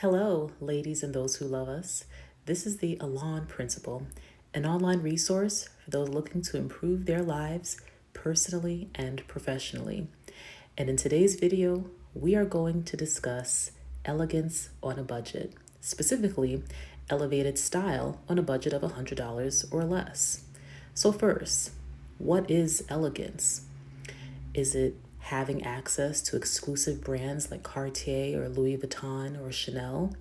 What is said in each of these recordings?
Hello, ladies and those who love us. This is the Elan Principle, an online resource for those looking to improve their lives personally and professionally. And in today's video, we are going to discuss elegance on a budget, specifically elevated style on a budget of $100 or less. So, first, what is elegance? Is it having access to exclusive brands like Cartier or Louis Vuitton or Chanel?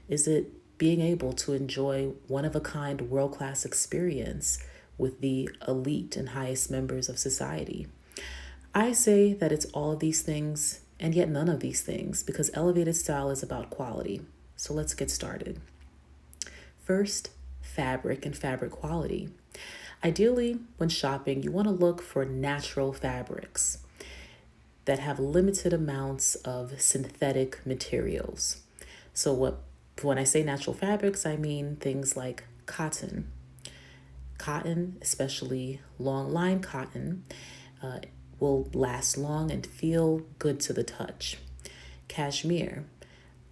Is it being able to enjoy one of a kind world class experience with the elite and highest members of society? I say that it's all of these things and yet none of these things because elevated style is about quality. So let's get started. First, fabric and fabric quality. Ideally, when shopping, you want to look for natural fabrics that have limited amounts of synthetic materials. So when I say natural fabrics, I mean things like cotton. Cotton, especially long line cotton, will last long and feel good to the touch. Cashmere,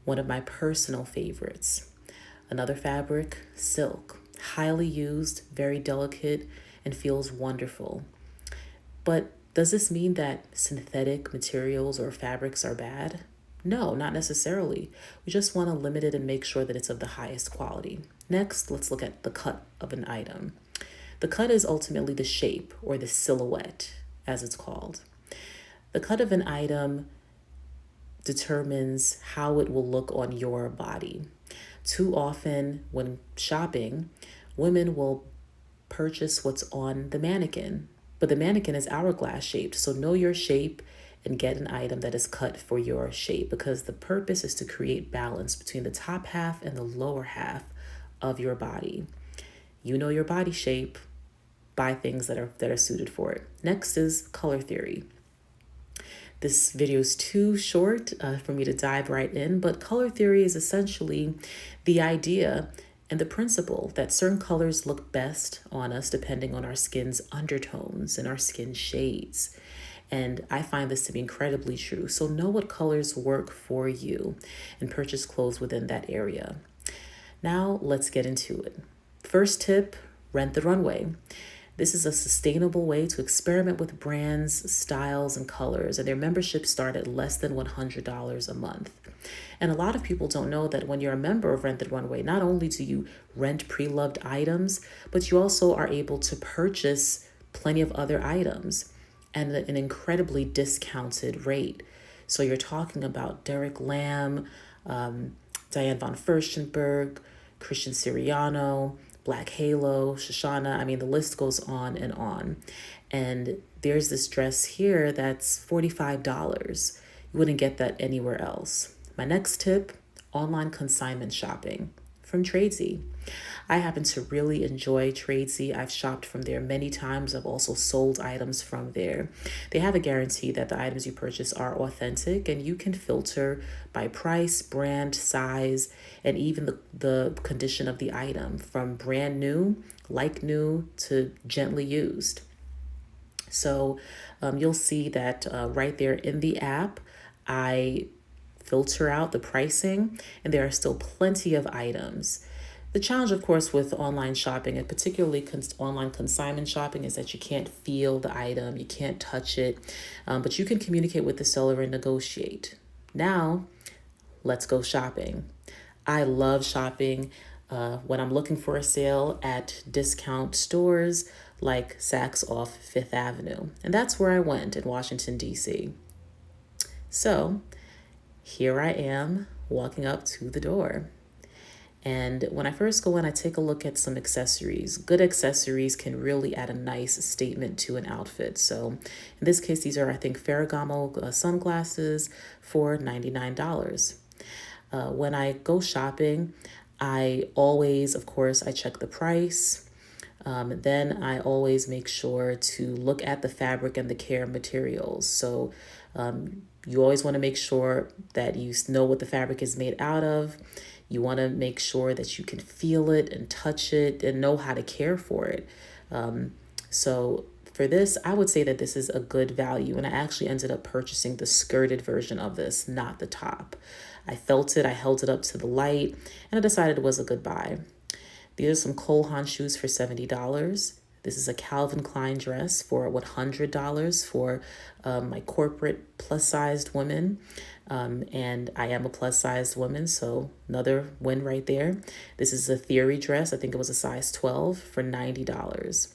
one of my personal favorites. Another fabric, silk, highly used, very delicate, and feels wonderful. But does this mean that synthetic materials or fabrics are bad? No, not necessarily. We just want to limit it and make sure that it's of the highest quality. Next, let's look at the cut of an item. The cut is ultimately the shape or the silhouette, as it's called. The cut of an item determines how it will look on your body. Too often, when shopping, women will purchase what's on the mannequin, but the mannequin is hourglass shaped. So know your shape and get an item that is cut for your shape because the purpose is to create balance between the top half and the lower half of your body. You know your body shape, buy things that are suited for it. Next is color theory. This video is too short for me to dive right in, but color theory is essentially the idea and the principle that certain colors look best on us depending on our skin's undertones and our skin shades. And I find this to be incredibly true. So know what colors work for you and purchase clothes within that area. Now let's get into it. First tip, rent the runway. This is a sustainable way to experiment with brands, styles, and colors, and their memberships start at less than $100 a month. And a lot of people don't know that when you're a member of Rent the Runway, not only do you rent pre-loved items, but you also are able to purchase plenty of other items at an incredibly discounted rate. So you're talking about Derek Lam, Diane von Furstenberg, Christian Siriano, Black Halo, Shoshana. I mean, the list goes on and on. And there's this dress here that's $45. You wouldn't get that anywhere else. My next tip, online consignment shopping from Tradesy. I happen to really enjoy Tradesy. I've shopped from there many times. I've also sold items from there. They have a guarantee that the items you purchase are authentic, and you can filter by price, brand, size, and even the condition of the item from brand new, like new, to gently used. So you'll see that right there in the app, I filter out the pricing, and there are still plenty of items. The challenge, of course, with online shopping, and particularly online consignment shopping, is that you can't feel the item, you can't touch it, but you can communicate with the seller and negotiate. Now, let's go shopping. I love shopping when I'm looking for a sale at discount stores like Saks off Fifth Avenue. And that's where I went in Washington, D.C. So here I am walking up to the door. And when I first go in, I take a look at some accessories. Good accessories can really add a nice statement to an outfit. So in this case, these are, I think, Ferragamo sunglasses for $99. When I go shopping, I always, of course, I check the price. Then I always make sure to look at the fabric and the care materials. So you always want to make sure that you know what the fabric is made out of. You want to make sure that you can feel it and touch it and know how to care for it. So for this, I would say that this is a good value. And I actually ended up purchasing the skirted version of this, not the top. I felt it, I held it up to the light, and I decided it was a good buy. These are some Cole Haan shoes for $70. This is a Calvin Klein dress for $100 for my corporate plus-sized women. And I am a plus-sized woman, so another win right there. This is a Theory dress. I think it was a size 12 for $90.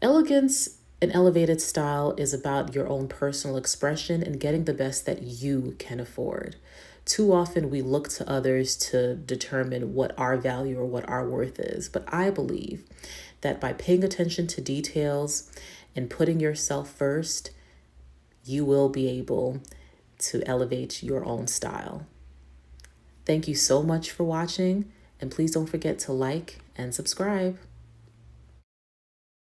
Elegance and elevated style is about your own personal expression and getting the best that you can afford. Too often we look to others to determine what our value or what our worth is. But I believe that by paying attention to details and putting yourself first, you will be able to elevate your own style. Thank you so much for watching, and please don't forget to like and subscribe.